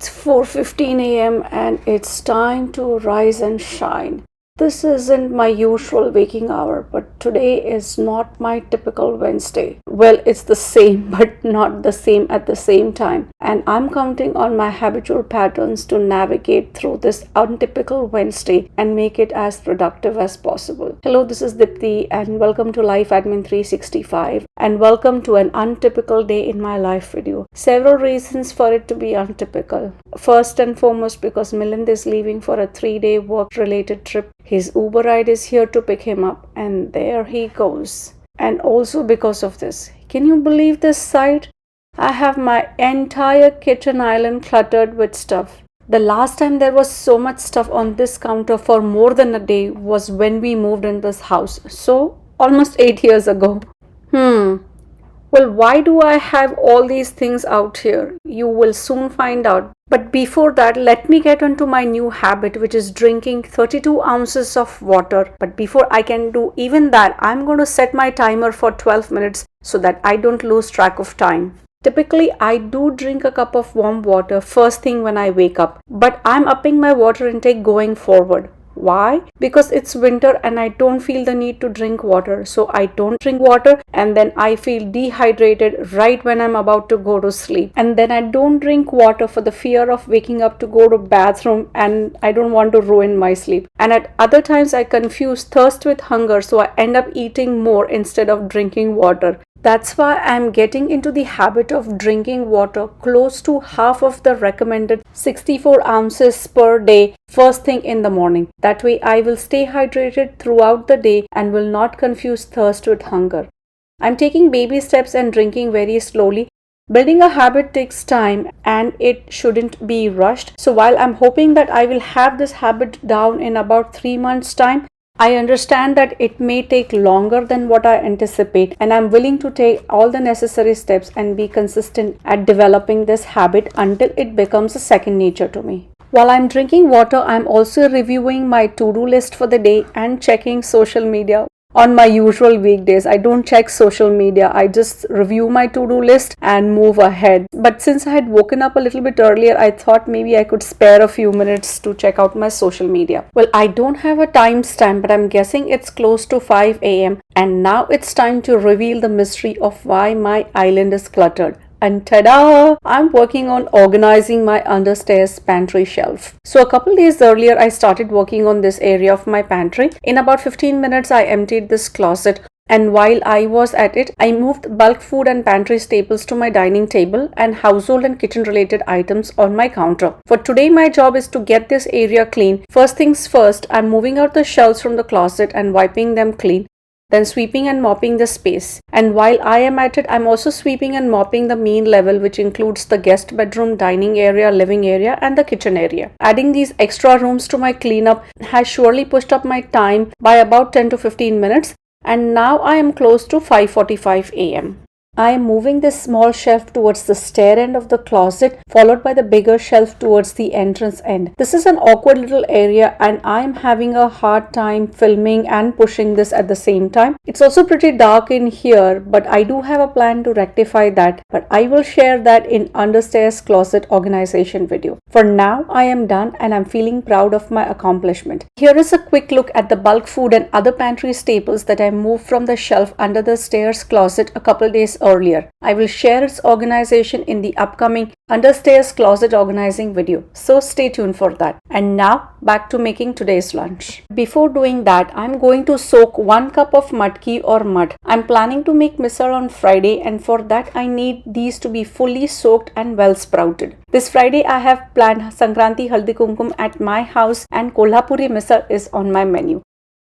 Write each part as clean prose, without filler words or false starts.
It's 4:15 a.m. and it's time to rise and shine. This isn't my usual waking hour, but today is not my typical Wednesday. Well, it's the same, but not the same at the same time. And I'm counting on my habitual patterns to navigate through this untypical Wednesday and make it as productive as possible. Hello, this is Dipty, and welcome to Life Admin 365. And welcome to an untypical day in my life video. Several reasons for it to be untypical. First and foremost, because Milind is leaving for a 3-day work-related trip. His Uber ride is here to pick him up, and there he goes. And also because of this, can you believe this sight? I have my entire kitchen island cluttered with stuff. The last time there was so much stuff on this counter for more than a day was when we moved in this house. So, almost 8 years ago. Well, why do I have all these things out here? You will soon find out. But before that, let me get onto my new habit, which is drinking 32 ounces of water. But before I can do even that, I'm going to set my timer for 12 minutes so that I don't lose track of time. Typically, I do drink a cup of warm water first thing when I wake up. But I'm upping my water intake going forward. Why? Because it's winter and I don't feel the need to drink water. So I don't drink water and then I feel dehydrated right when I'm about to go to sleep. And then I don't drink water for the fear of waking up to go to bathroom and I don't want to ruin my sleep. And at other times I confuse thirst with hunger, so I end up eating more instead of drinking water. That's why I'm getting into the habit of drinking water close to half of the recommended 64 ounces per day first thing in the morning. That way I will stay hydrated throughout the day and will not confuse thirst with hunger. I'm taking baby steps and drinking very slowly. Building a habit takes time and it shouldn't be rushed. So while I'm hoping that I will have this habit down in about 3 months' time, I understand that it may take longer than what I anticipate, and I'm willing to take all the necessary steps and be consistent at developing this habit until it becomes a second nature to me. While I'm drinking water, I'm also reviewing my to-do list for the day and checking social media. On my usual weekdays, I don't check social media. I just review my to-do list and move ahead. But since I had woken up a little bit earlier, I thought maybe I could spare a few minutes to check out my social media. Well, I don't have a timestamp, but I'm guessing it's close to 5 a.m. And now it's time to reveal the mystery of why my island is cluttered. And ta-da! I'm working on organizing my understairs pantry shelf. So a couple days earlier, I started working on this area of my pantry. In about 15 minutes, I emptied this closet. And while I was at it, I moved bulk food and pantry staples to my dining table and household and kitchen related items on my counter. For today, my job is to get this area clean. First things first, I'm moving out the shelves from the closet and wiping them clean. Then sweeping and mopping the space. And while I am at it, I'm also sweeping and mopping the main level, which includes the guest bedroom, dining area, living area, and the kitchen area. Adding these extra rooms to my cleanup has surely pushed up my time by about 10 to 15 minutes. And now I am close to 5:45 a.m. I am moving this small shelf towards the stair end of the closet, followed by the bigger shelf towards the entrance end. This is an awkward little area and I am having a hard time filming and pushing this at the same time. It's also pretty dark in here, but I do have a plan to rectify that, but I will share that in understairs closet organization video. For now, I am done and I'm feeling proud of my accomplishment. Here is a quick look at the bulk food and other pantry staples that I moved from the shelf under the stairs closet a couple days earlier. I will share its organization in the upcoming understairs closet organizing video, so stay tuned for that. And now back to making today's lunch. Before doing that, I'm going to soak 1 cup of mudki or mud. I'm planning to make misal on Friday, and for that I need these to be fully soaked and well sprouted. This Friday I have planned Sankranti Haldi Kumkum at my house and Kolhapuri misal is on my menu.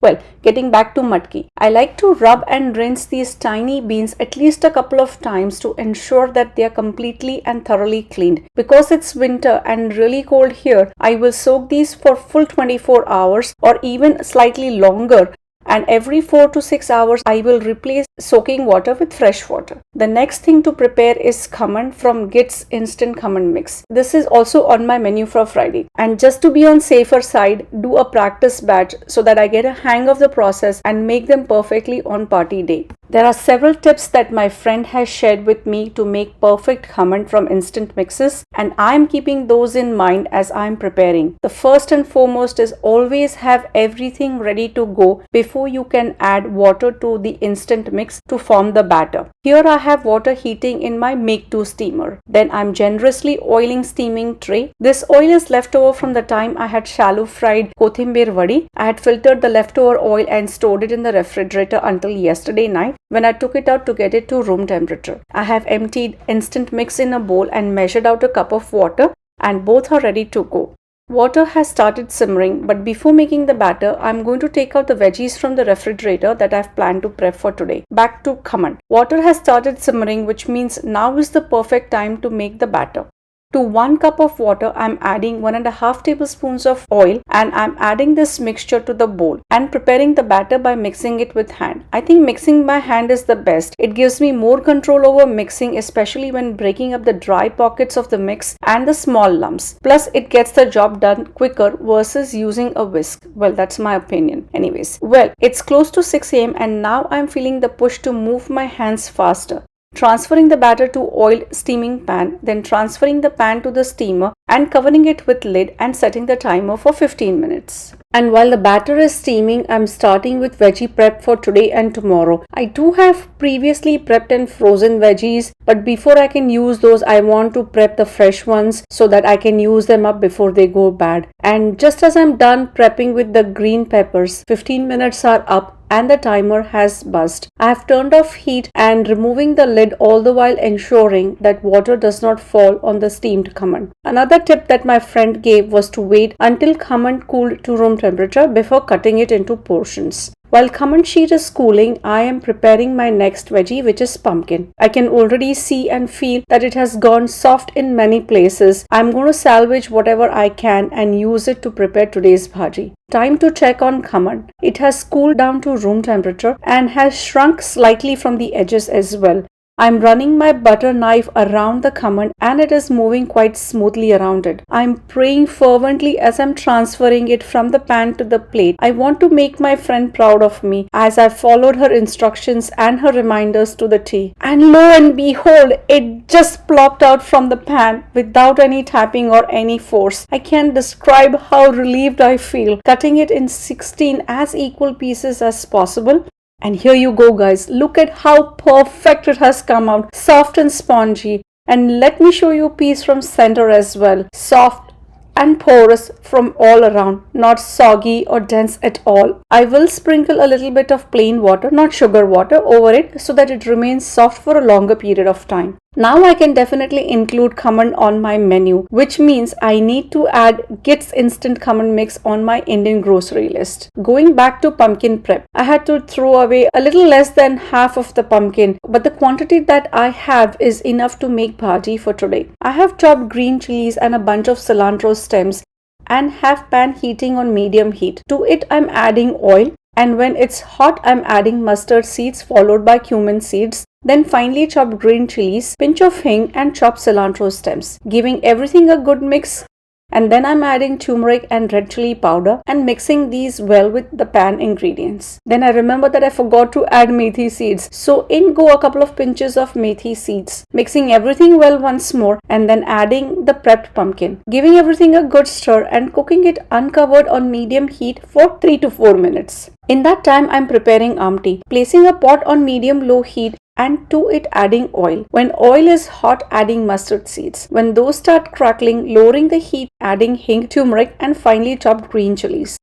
Well, getting back to mudki, I like to rub and rinse these tiny beans at least a couple of times to ensure that they are completely and thoroughly cleaned. Because it's winter and really cold here, I will soak these for full 24 hours or even slightly longer. And every 4 to 6 hours, I will replace soaking water with fresh water. The next thing to prepare is khaman from Git's Instant Khaman Mix. This is also on my menu for Friday. And just to be on safer side, do a practice batch so that I get a hang of the process and make them perfectly on party day. There are several tips that my friend has shared with me to make perfect khaman from instant mixes, and I am keeping those in mind as I am preparing. The first and foremost is always have everything ready to go before you can add water to the instant mix to form the batter. Here I have water heating in my make-to steamer. Then I am generously oiling steaming tray. This oil is left over from the time I had shallow fried kothimber vadi. I had filtered the leftover oil and stored it in the refrigerator until yesterday night, when I took it out to get it to room temperature. I have emptied instant mix in a bowl and measured out a cup of water, and both are ready to go. Water has started simmering, but before making the batter, I am going to take out the veggies from the refrigerator that I have planned to prep for today. Back to khaman. Water has started simmering, which means now is the perfect time to make the batter. To 1 cup of water, I am adding 1.5 tablespoons of oil, and I am adding this mixture to the bowl and preparing the batter by mixing it with hand. I think mixing by hand is the best. It gives me more control over mixing, especially when breaking up the dry pockets of the mix and the small lumps. Plus, it gets the job done quicker versus using a whisk. Well, that's my opinion. Anyways, it's close to 6 a.m. and now I am feeling the push to move my hands faster. Transferring the batter to oiled steaming pan, then transferring the pan to the steamer and covering it with lid and setting the timer for 15 minutes. And while the batter is steaming, I'm starting with veggie prep for today and tomorrow. I do have previously prepped and frozen veggies, but before I can use those, I want to prep the fresh ones so that I can use them up before they go bad. And just as I'm done prepping with the green peppers, 15 minutes are up and the timer has buzzed. I have turned off heat and removing the lid, all the while ensuring that water does not fall on the steamed khaman. Another tip that my friend gave was to wait until khaman cooled to room temperature before cutting it into portions. While khaman sheet is cooling, I am preparing my next veggie, which is pumpkin. I can already see and feel that it has gone soft in many places. I'm going to salvage whatever I can and use it to prepare today's bhaji. Time to check on khaman. It has cooled down to room temperature and has shrunk slightly from the edges as well. I'm running my butter knife around the khaman and it is moving quite smoothly around it. I'm praying fervently as I'm transferring it from the pan to the plate. I want to make my friend proud of me as I followed her instructions and her reminders to the T. And lo and behold, it just plopped out from the pan without any tapping or any force. I can't describe how relieved I feel. Cutting it in 16 as equal pieces as possible. And here you go, guys. Look at how perfect it has come out. Soft and spongy. And let me show you a piece from center as well. Soft and porous from all around. Not soggy or dense at all. I will sprinkle a little bit of plain water, not sugar water, over it so that it remains soft for a longer period of time. Now I can definitely include khaman on my menu, which means I need to add Git's instant khaman mix on my Indian grocery list. Going back to pumpkin prep, I had to throw away a little less than half of the pumpkin, but the quantity that I have is enough to make bhaji for today. I have chopped green chilies and a bunch of cilantro stems and have pan heating on medium heat. To it I'm adding oil, and when it's hot I'm adding mustard seeds followed by cumin seeds. Then finely chopped green chilies, pinch of hing and chopped cilantro stems, giving everything a good mix. And then I'm adding turmeric and red chili powder and mixing these well with the pan ingredients. Then I remember that I forgot to add methi seeds. So in go a couple of pinches of methi seeds. Mixing everything well once more and then adding the prepped pumpkin. Giving everything a good stir and cooking it uncovered on medium heat for 3 to 4 minutes. In that time I'm preparing amti. Placing a pot on medium-low heat and to it adding oil. When oil is hot, adding mustard seeds. When those start crackling, lowering the heat, adding hing, turmeric and finely chopped green chilies.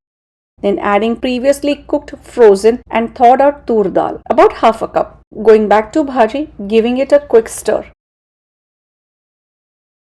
Then adding previously cooked, frozen and thawed out tur dal, about half a cup. Going back to bhaji, giving it a quick stir.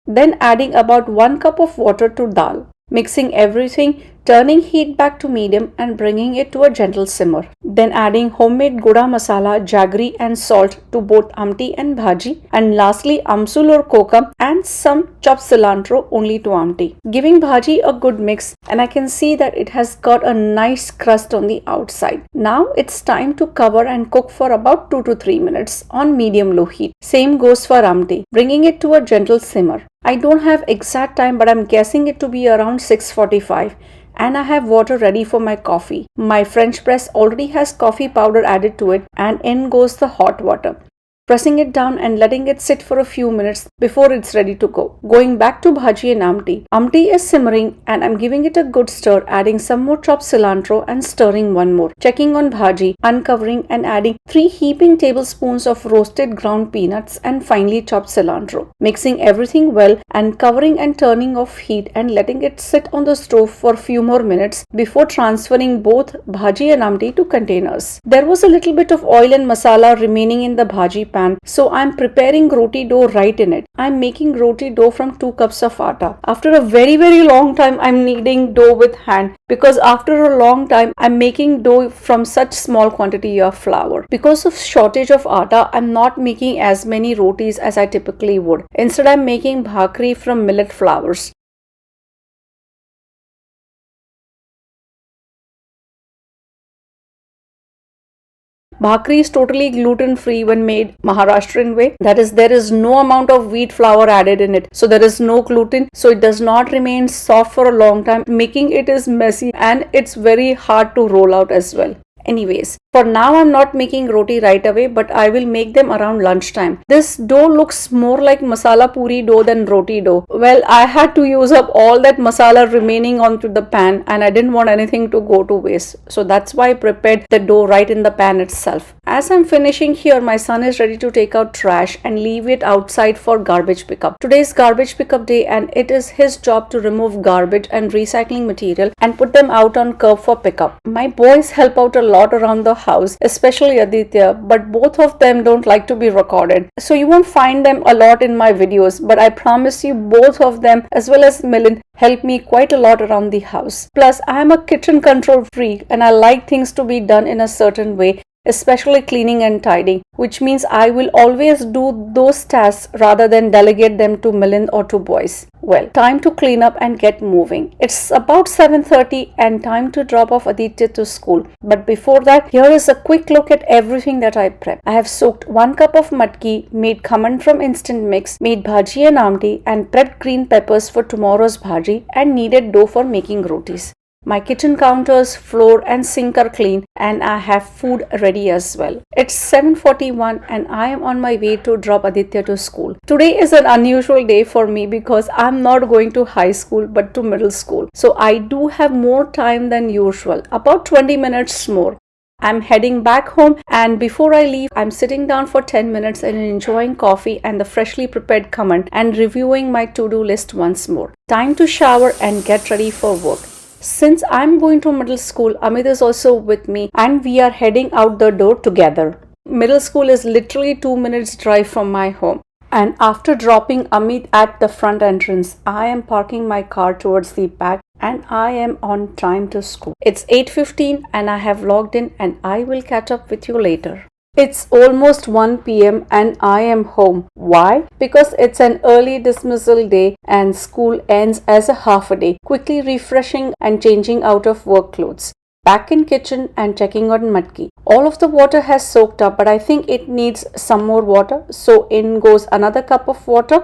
Then adding about 1 cup of water to dal. Mixing everything, turning heat back to medium and bringing it to a gentle simmer. Then adding homemade goda masala, jaggery and salt to both amti and bhaji. And lastly amsul or kokum and some chopped cilantro only to amti. Giving bhaji a good mix, and I can see that it has got a nice crust on the outside. Now it's time to cover and cook for about 2 to 3 minutes on medium-low heat. Same goes for amti, bringing it to a gentle simmer. I don't have exact time, but I'm guessing it to be around 6:45. and I have water ready for my coffee. My French press already has coffee powder added to it, and in goes the hot water. Pressing it down and letting it sit for a few minutes before it's ready to go. Going back to bhaji and amti. Amti is simmering and I'm giving it a good stir, adding some more chopped cilantro and stirring one more. Checking on bhaji, uncovering and adding 3 heaping tablespoons of roasted ground peanuts and finely chopped cilantro. Mixing everything well and covering and turning off heat and letting it sit on the stove for a few more minutes before transferring both bhaji and amti to containers. There was a little bit of oil and masala remaining in the bhaji pan, so I'm preparing roti dough right in it. I'm making roti dough from 2 cups of atta. After a very long time, I'm kneading dough with hand because after a long time, I'm making dough from such small quantity of flour. Because of shortage of atta, I'm not making as many rotis as I typically would. Instead, I'm making bhakri from millet flours. Bhakri is totally gluten-free when made Maharashtrian way. That is, there is no amount of wheat flour added in it. So there is no gluten. So it does not remain soft for a long time. Making it is messy and it's very hard to roll out as well. Anyways, for now I'm not making roti right away, but I will make them around lunchtime. This dough looks more like masala puri dough than roti dough. Well, I had to use up all that masala remaining onto the pan and I didn't want anything to go to waste. So that's why I prepared the dough right in the pan itself. As I'm finishing here, my son is ready to take out trash and leave it outside for garbage pickup. Today is garbage pickup day and it is his job to remove garbage and recycling material and put them out on curb for pickup. My boys help out a lot around the house, especially Aditya, but both of them don't like to be recorded. So you won't find them a lot in my videos, but I promise you both of them as well as Milind help me quite a lot around the house. Plus, I am a kitchen control freak and I like things to be done in a certain way, especially cleaning and tidying, which means I will always do those tasks rather than delegate them to Milind or to boys. Well, time to clean up and get moving. It's about 7:30 and time to drop off Aditya to school. But before that, here is a quick look at everything that I prepped. I have soaked 1 cup of matki, made khaman from instant mix, made bhaji and amti, and prepped green peppers for tomorrow's bhaji and kneaded dough for making rotis. My kitchen counters, floor and sink are clean and I have food ready as well. It's 7:41 and I am on my way to drop Aditya to school. Today is an unusual day for me because I'm not going to high school but to middle school. So I do have more time than usual, about 20 minutes more. I'm heading back home and before I leave, I'm sitting down for 10 minutes and enjoying coffee and the freshly prepared khaman and reviewing my to-do list once more. Time to shower and get ready for work. Since I'm going to middle school, Amit is also with me and we are heading out the door together. Middle school is literally 2 minutes drive from my home. And after dropping Amit at the front entrance, I am parking my car towards the back and I am on time to school. It's 8:15 and I have logged in and I will catch up with you later. It's almost 1 p.m. and I am home. Why? Because it's an early dismissal day and school ends as a half a day. Quickly refreshing and changing out of work clothes. Back in kitchen and checking on matki. All of the water has soaked up but I think it needs some more water. So in goes another cup of water.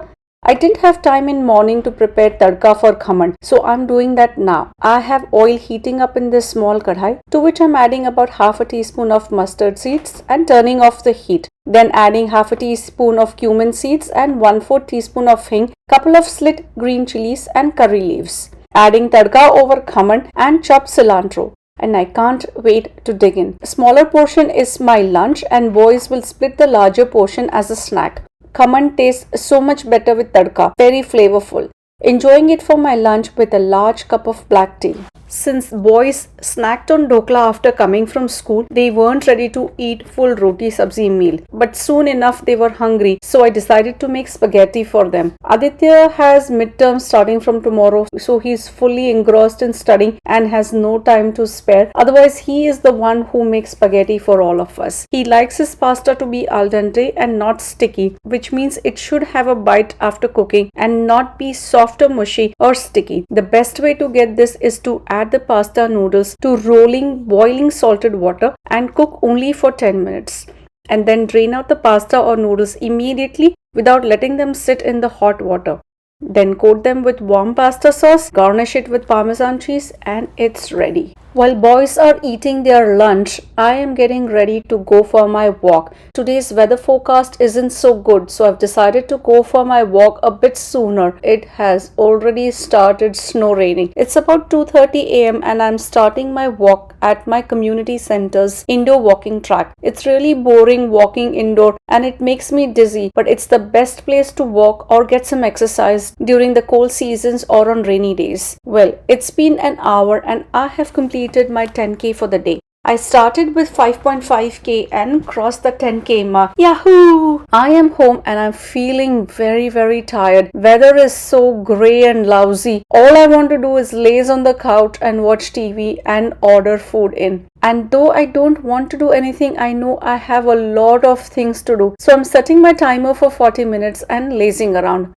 I didn't have time in morning to prepare tadka for khaman, so I'm doing that now. I have oil heating up in this small kadhai, to which I'm adding about half a teaspoon of mustard seeds and turning off the heat. Then adding half a teaspoon of cumin seeds and 1/4 teaspoon of hing, couple of slit green chilies and curry leaves. Adding tadka over khaman and chopped cilantro. And I can't wait to dig in. A smaller portion is my lunch and boys will split the larger portion as a snack. Khaman tastes so much better with tadka, very flavorful. Enjoying it for my lunch with a large cup of black tea. Since boys snacked on dokla after coming from school, they weren't ready to eat full roti sabzi meal. But soon enough they were hungry, so I decided to make spaghetti for them. Aditya has midterms starting from tomorrow, so he's fully engrossed in studying and has no time to spare. Otherwise, he is the one who makes spaghetti for all of us. He likes his pasta to be al dente and not sticky, which means it should have a bite after cooking and not be soft or mushy or sticky. The best way to get this is to add the pasta noodles to rolling boiling salted water and cook only for 10 minutes. And then drain out the pasta or noodles immediately without letting them sit in the hot water. Then coat them with warm pasta sauce, garnish it with parmesan cheese, and it's ready. While boys are eating their lunch, I am getting ready to go for my walk. Today's weather forecast isn't so good, so I've decided to go for my walk a bit sooner. It has already started snow raining. It's about 2:30 a.m. and I'm starting my walk at my community center's indoor walking track. It's really boring walking indoor and it makes me dizzy, but it's the best place to walk or get some exercise during the cold seasons or on rainy days. Well, it's been an hour and I have completed my 10k for the day. I started with 5.5k and crossed the 10k mark. Yahoo! I am home and I'm feeling very tired. Weather is so grey and lousy. All I want to do is laze on the couch and watch TV and order food in. And though I don't want to do anything, I know I have a lot of things to do. So I'm setting my timer for 40 minutes and lazing around.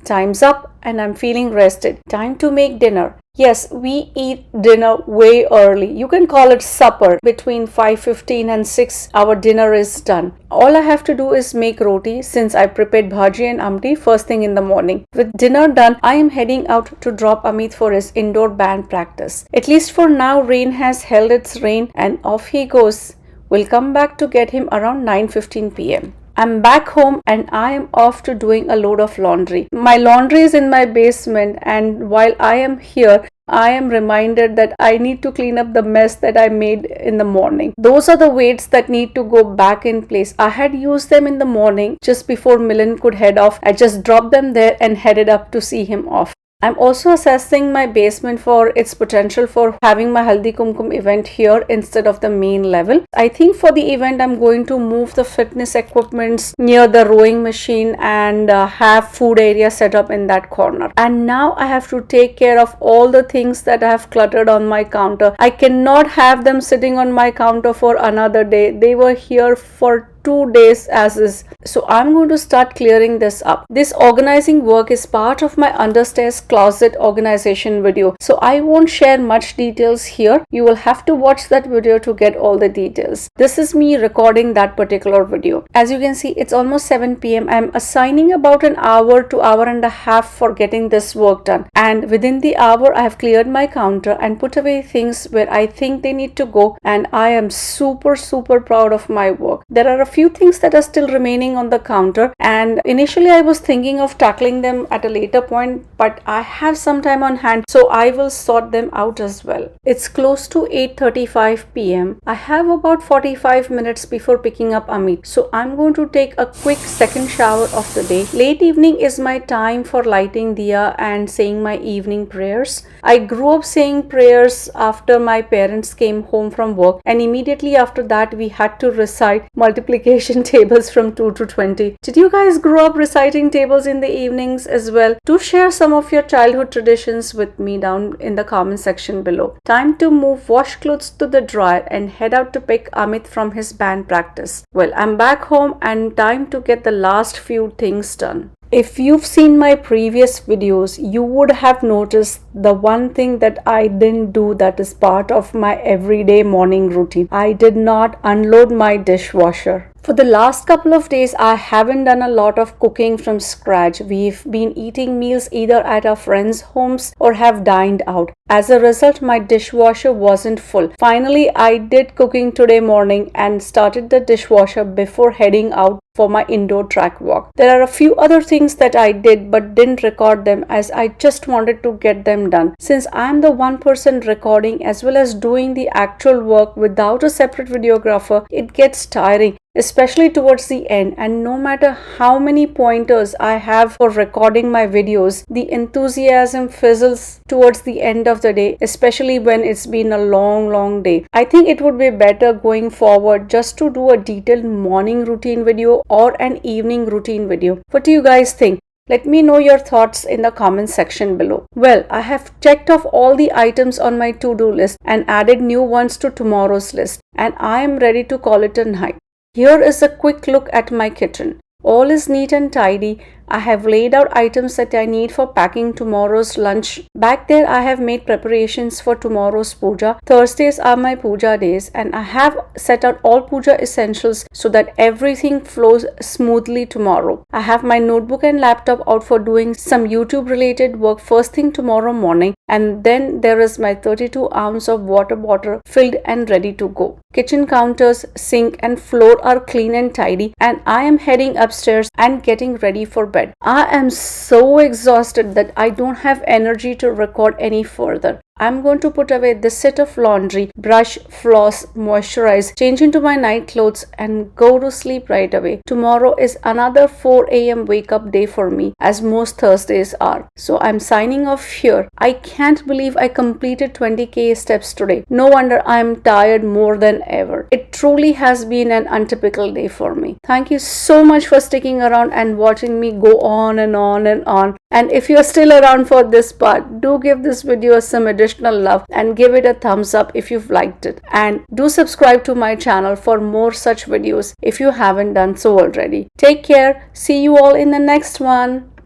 Time's up and I'm feeling rested. Time to make dinner. Yes, we eat dinner way early. You can call it supper. Between 5:15 and 6, our dinner is done. All I have to do is make roti since I prepared bhaji and amti first thing in the morning. With dinner done, I am heading out to drop Amit for his indoor band practice. At least for now, rain has held its reign and off he goes. We'll come back to get him around 9:15 p.m. I'm back home and I am off to doing a load of laundry. My laundry is in my basement and while I am here, I am reminded that I need to clean up the mess that I made in the morning. Those are the weights that need to go back in place. I had used them in the morning just before Milan could head off. I just dropped them there and headed up to see him off. I'm also assessing my basement for its potential for having my Haldi Kumkum event here instead of the main level. I think for the event I'm going to move the fitness equipments near the rowing machine and have food area set up in that corner. And now I have to take care of all the things that I have cluttered on my counter. I cannot have them sitting on my counter for another day. They were here for 2 days as is. So I'm going to start clearing this up. This organizing work is part of my understairs closet organization video. So I won't share much details here. You will have to watch that video to get all the details. This is me recording that particular video. As you can see, it's almost 7 p.m. I'm assigning about an hour to hour and a half for getting this work done. And within the hour, I have cleared my counter and put away things where I think they need to go. And I am super proud of my work. There are a few things that are still remaining on the counter and initially I was thinking of tackling them at a later point, but I have some time on hand, so I will sort them out as well. It's close to 8:35 p.m. I have about 45 minutes before picking up Amit, so I'm going to take a quick second shower of the day. Late evening is my time for lighting diya and saying my evening prayers. I grew up saying prayers after my parents came home from work, and immediately after that we had to recite multiplication tables from 2 to 20. Did you guys grow up reciting tables in the evenings as well? Do share some of your childhood traditions with me down in the comment section below. Time to move wash clothes to the dryer and head out to pick Amit from his band practice. Well, I'm back home and time to get the last few things done. If you've seen my previous videos, you would have noticed the one thing that I didn't do that is part of my everyday morning routine. I did not unload my dishwasher. For the last couple of days, I haven't done a lot of cooking from scratch. We've been eating meals either at our friends' homes or have dined out. As a result, my dishwasher wasn't full. Finally, I did cooking today morning and started the dishwasher before heading out for my indoor track walk. There are a few other things that I did but didn't record them as I just wanted to get them done. Since I'm the one person recording as well as doing the actual work without a separate videographer, it gets tiring, especially towards the end, and no matter how many pointers I have for recording my videos, the enthusiasm fizzles towards the end of the day, especially when it's been a long day. I think it would be better going forward just to do a detailed morning routine video or an evening routine video. What do you guys think? Let me know your thoughts in the comment section below. Well, I have checked off all the items on my to-do list and added new ones to tomorrow's list, and I am ready to call it a night. Here is a quick look at my kitchen. All is neat and tidy. I have laid out items that I need for packing tomorrow's lunch. Back there, I have made preparations for tomorrow's puja. Thursdays are my puja days, and I have set out all puja essentials so that everything flows smoothly tomorrow. I have my notebook and laptop out for doing some YouTube related work first thing tomorrow morning, and then there is my 32 ounce of water bottle filled and ready to go. Kitchen counters, sink and floor are clean and tidy, and I am heading upstairs and getting ready for bed. I am so exhausted that I don't have energy to record any further. I'm going to put away this set of laundry, brush, floss, moisturize, change into my night clothes and go to sleep right away. Tomorrow is another 4 a.m. wake up day for me, as most Thursdays are. So I'm signing off here. I can't believe I completed 20k steps today. No wonder I'm tired more than ever. It truly has been an untypical day for me. Thank you so much for sticking around and watching me go on and on and on. And if you're still around for this part, do give this video some additional love and give it a thumbs up if you've liked it. And do subscribe to my channel for more such videos if you haven't done so already. Take care. See you all in the next one.